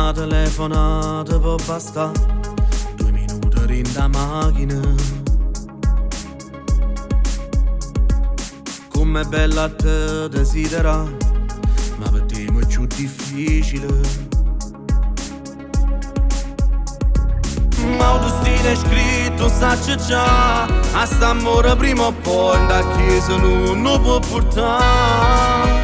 Una telefonata può bastare, 2 minuti in da macchina. Com'è bella a te desidera, ma per te è più difficile. Ma il destino è scritto, sacci già, a st'amore prima o poi da chiesa non può portare.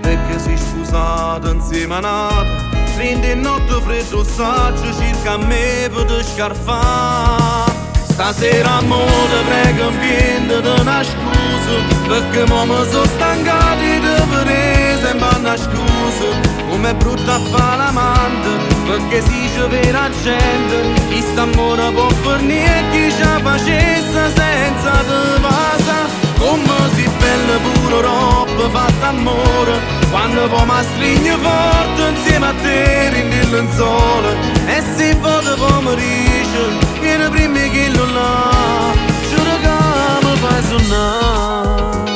Perché si sposato insieme a nata, prende notte freddo saggio circa a me per scarfare. Stasera amore prego vieni da una scusa, perché mo mi sono stancato di vedere sempre una scusa. Com'è brutta a fare l'amante, perché si c'è vera gente, chi st'amore può fornire e chi ci facesse senza te passa. Come si bella pure roba fatta amore, quando poi mi stringe forte insieme a te in il lenzuolo. E se vado pomeriggio, viene prima che lo là, giuro che mi fai suonare.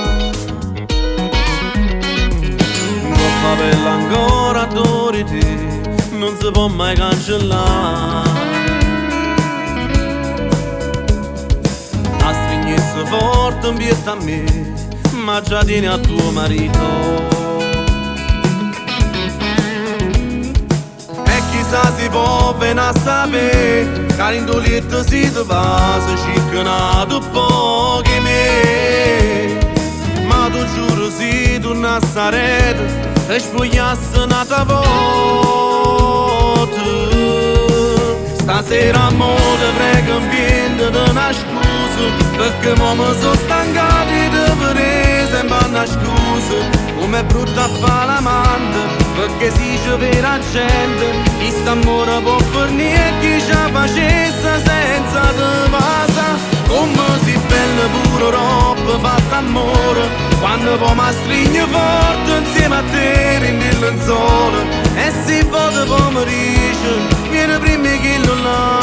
Troppa bella ancora adori te, non si può mai cancellare. A stringersi forte un bietto a me, ma già tieni a tuo marito. E chissà si può venire a sapere, che l'indolietto si te passa, circonato pochi me. Ma tu giuro si torna a sta rete, e spogliasse un'altra volta. Stasera amore prego vieni da una scusa, perché mo mi sono stancato di vedere sempre una scusa. Com'è brutta a fare l'amante, perché si c'è vera gente, chi st'amore può fornire e chi ci facesse senza te passa. Come si bella pure roba fatta amore, quando poi mi stringe forte insieme a te in il lenzuolo. E se vado pomeriggio, viene prima che lo là,